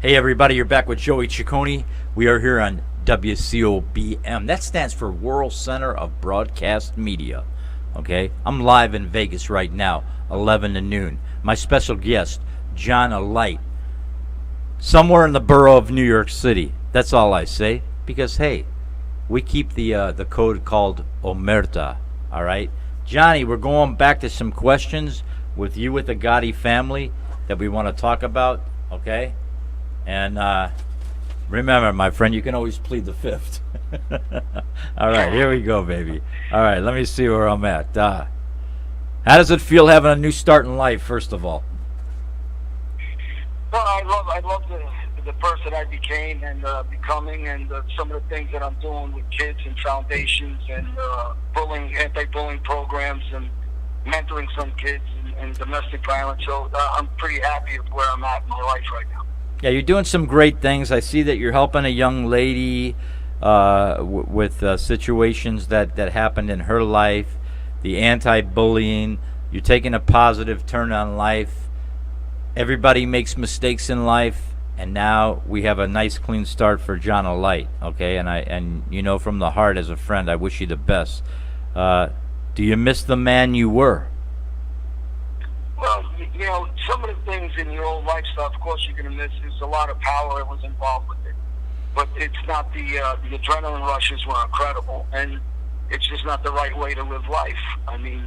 Hey everybody, you're back with Joey Ciccone. We are here on WCOBM. That stands for World Center of Broadcast Media. Okay? I'm live in Vegas right now, 11 to noon. My special guest, John Alight, somewhere in the borough of New York City. That's all I say, because hey, we keep the code called Omerta. All right? Johnny, we're going back to some questions with you with the Gotti family that we want to talk about, okay? And remember, my friend, you can always plead the fifth. All right, here we go, baby. All right, let me see where I'm at. How does it feel having a new start in life, first of all? Well, I love the person I became and becoming, and some of the things that I'm doing with kids and foundations and anti-bullying programs and mentoring some kids and domestic violence. So I'm pretty happy with where I'm at in my life right now. Yeah, you're doing some great things. I see that you're helping a young lady with situations that happened in her life, the anti-bullying. You're taking a positive turn on life. Everybody makes mistakes in life, and now we have a nice, clean start for John Alight. Okay, and you know, from the heart, as a friend, I wish you the best. Do you miss the man you were? Well, you know, some of the things in your old lifestyle, of course, you're going to miss. There's a lot of power that was involved with it. But it's not the adrenaline rushes were incredible, and it's just not the right way to live life. I mean,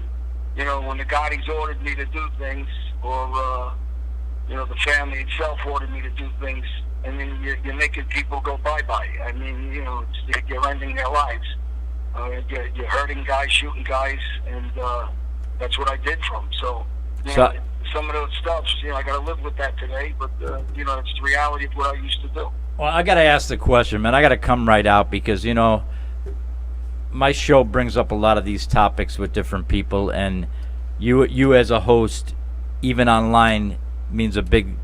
you know, when the Gottis ordered me to do things, or, you know, the family itself ordered me to do things, and then you're making people go bye-bye. I mean, you know, you're ending their lives. You're hurting guys, shooting guys, and that's what I did from. So, you know, some of those stuff, you know, I got to live with that today, but, you know, it's the reality of what I used to do. Well, I got to ask the question, man. I got to come right out because, you know, my show brings up a lot of these topics with different people, and you as a host, even online, means a big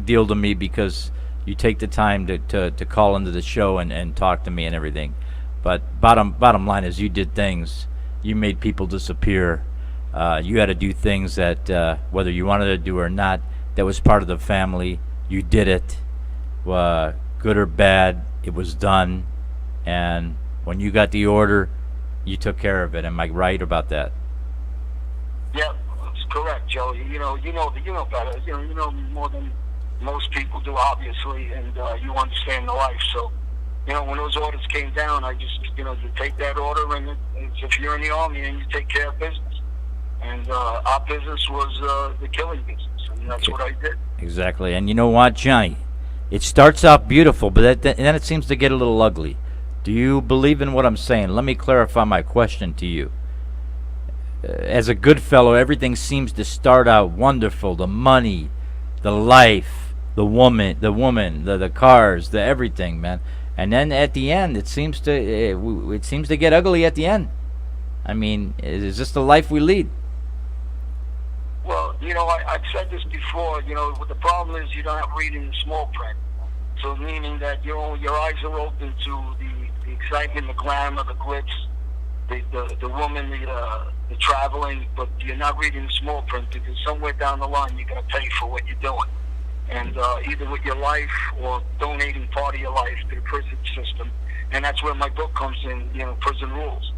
deal to me because you take the time to call into the show and talk to me and everything. But bottom line is you did things. You made people disappear. You had to do things that, whether you wanted to do or not, that was part of the family. You did it. Good or bad, it was done. And when you got the order, you took care of it. Am I right about that? Yeah, that's correct, Joe. You know better. You know more than most people do, obviously, and you understand the life. So, you know, when those orders came down, I just, you know, you take that order, and it's if you're in the Army, and you take care of business. And our business was the killing business, and that's what I did. Exactly. And you know what, Johnny? It starts out beautiful, but then it seems to get a little ugly. Do you believe in what I'm saying? Let me clarify my question to you. As a good fellow, everything seems to start out wonderful. The money, the life, the woman, the cars, the everything, man. And then at the end, it seems to get ugly at the end. I mean, is this the life we lead? Well, you know, I've said this before. You know, what the problem is, you don't have reading the small print. So meaning that your eyes are open to the excitement, the glamour, the glitz, the woman, the traveling, but you're not reading the small print because somewhere down the line you're going to pay for what you're doing. And either with your life or donating part of your life to the prison system. And that's where my book comes in, you know, Prison Rules.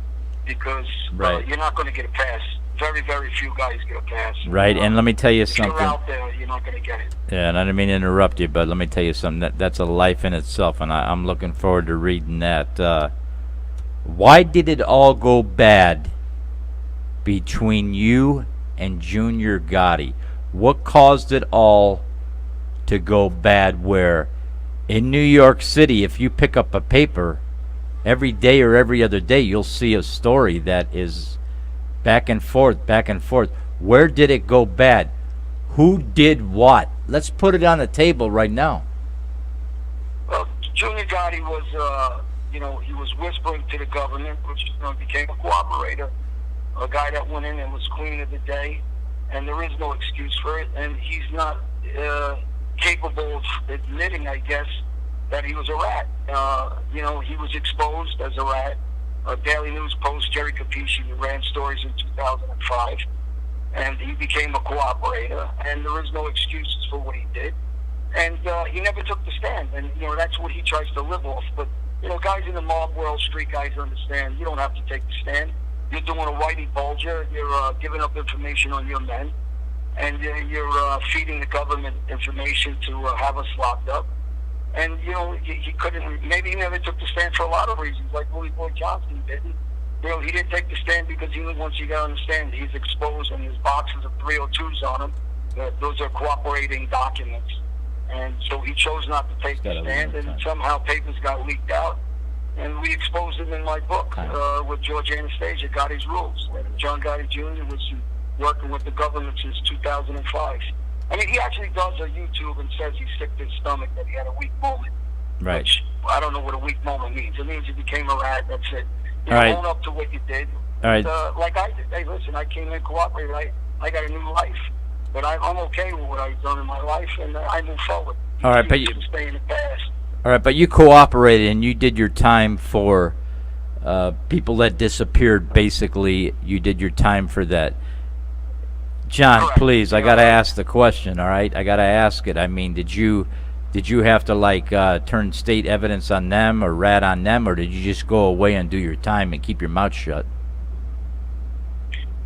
Because you're not going to get a pass. Very, very few guys get a pass. Right, and let me tell you something. If you're out there, you're not going to get it. Yeah, and I didn't mean to interrupt you, but let me tell you something. That's a life in itself, and I'm looking forward to reading that. Why did it all go bad between you and Junior Gotti? What caused it all to go bad where in New York City, if you pick up a paper, every day or every other day, you'll see a story that is back and forth, back and forth. Where did it go bad? Who did what? Let's put it on the table right now. Well, Junior Gotti was, you know, he was whispering to the government, which, you know, became a cooperator, a guy that went in and was queen of the day, and there is no excuse for it, and he's not capable of admitting, I guess, that he was a rat. You know, he was exposed as a rat. Daily News Post, Jerry Capisci ran stories in 2005, and he became a cooperator, and there is no excuses for what he did. And he never took the stand, and that's what he tries to live off. But guys in the mob world, street guys understand. You don't have to take the stand. You're doing a whitey bulger. You're giving up information on your men, and you're feeding the government information to have us locked up. And he couldn't. Maybe he never took the stand for a lot of reasons, like Willie Boy Johnson didn't. He didn't take the stand because he knew once you got on the stand, he's exposed, and his boxes of 302s on him. Those are cooperating documents. And so he chose not to take the stand, and somehow papers got leaked out. And we exposed him in my book with George Anastasia, Gotti's Rules. John Gotti Jr. was working with the government since 2005. I mean, he actually does a YouTube and says he's sick to his stomach, that he had a weak moment. Right. Which, I don't know what a weak moment means. It means you became a rat, that's it. Own up to what you did. All right. Like I did. Hey, listen, I came in cooperated. I got a new life. But I'm okay with what I've done in my life, and I move forward. All right, but you stay in the past. All right, but you cooperated and you did your time for people that disappeared. Basically, you did your time for that. John, Correct. Please, I gotta ask the question. All right, I gotta ask it. I mean, did you have to turn state evidence on them or rat on them, or did you just go away and do your time and keep your mouth shut?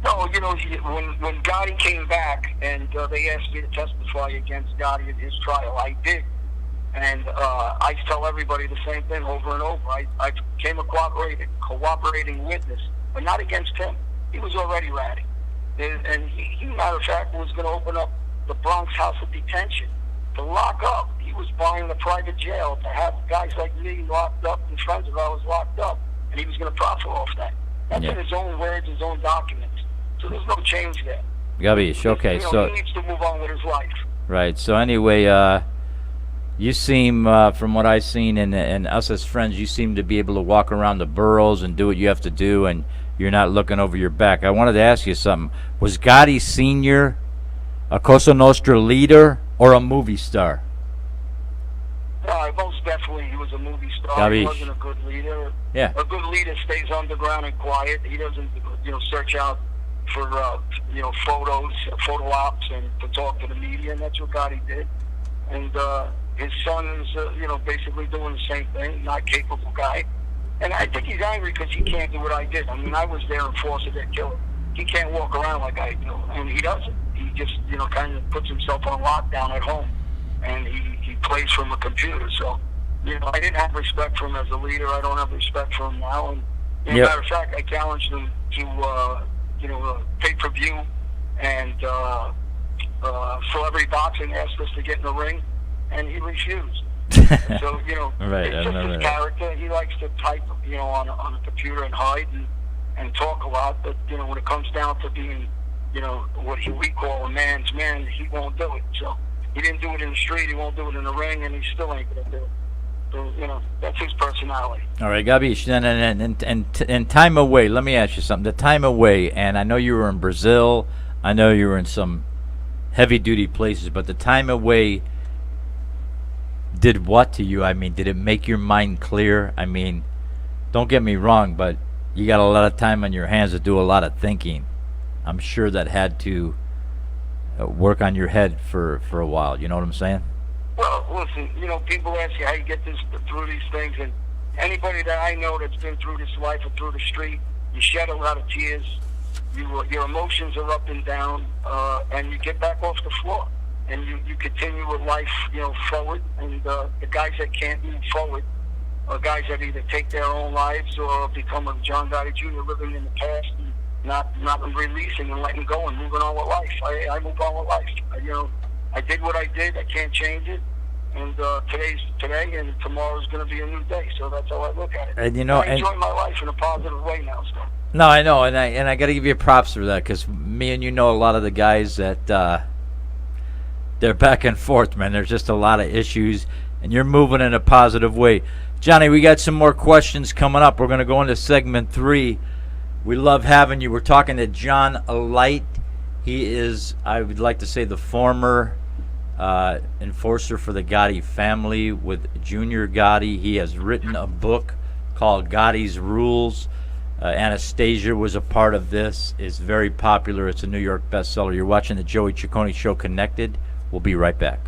No, when Gotti came back and they asked me to testify against Gotti at his trial, I did. And I tell everybody the same thing over and over. I became a cooperating witness, but not against him. He was already ratting. And he, matter of fact, was going to open up the Bronx House of Detention to lock up. He was buying a private jail to have guys like me locked up and friends of ours locked up. And he was going to profit off that. That's in his own words, his own documents. So there's no change there. Gabish, okay, so he needs to move on with his life. Right. So anyway, you seem, from what I've seen and us as friends, you seem to be able to walk around the boroughs and do what you have to do, and you're not looking over your back. I wanted to ask you something. Was Gotti Sr. a Cosa Nostra leader or a movie star? Most definitely he was a movie star. Gabish. He wasn't a good leader. Yeah. A good leader stays underground and quiet. He doesn't, search out for, photos, photo ops, and to talk to the media, and that's what Gotti did. And his son is, basically doing the same thing, not capable guy. And I think he's angry because he can't do what I did. I mean, I was there and forced to get killed. He can't walk around like I do, and he doesn't. He just, kind of puts himself on lockdown at home, and he plays from a computer. So, I didn't have respect for him as a leader. I don't have respect for him now. And matter of fact, I challenged him to, pay-per-view and Celebrity Boxing asked us to get in the ring, and he refused. So, right, it's just his character. He likes to type, on a computer and hide and talk a lot. But, when it comes down to being, what we call a man's man, he won't do it. So he didn't do it in the street. He won't do it in the ring, and he still ain't going to do it. So, that's his personality. All right, Gabish, and time away, let me ask you something. The time away, and I know you were in Brazil. I know you were in some heavy-duty places, but the time away did what to you? I mean, did it make your mind clear? I mean, don't get me wrong, but you got a lot of time on your hands to do a lot of thinking. I'm sure that had to work on your head for a while. You know what I'm saying? Well, listen, people ask you how you get through these things, and anybody that I know that's been through this life or through the street, you shed a lot of tears. Your emotions are up and down, and you get back off the floor, and you continue with life, forward. And the guys that can't move forward are guys that either take their own lives or become a John Gotti Jr. living in the past and not releasing and letting go and moving on with life. I move on with life. I did what I did. I can't change it. And today's today, and tomorrow's going to be a new day. So that's how I look at it. And I enjoy my life in a positive way now. So. No, I know, and I got to give you props for that, because me and know a lot of the guys that they're back and forth, man. There's just a lot of issues, and you're moving in a positive way. Johnny, we got some more questions coming up. We're going to go into segment 3. We love having you. We're talking to John Alight. He is, I would like to say, the former enforcer for the Gotti family with Junior Gotti. He has written a book called Gotti's Rules. Anastasia was a part of this. It's very popular. It's a New York bestseller. You're watching the Joey Ciccone Show Connected. We'll be right back.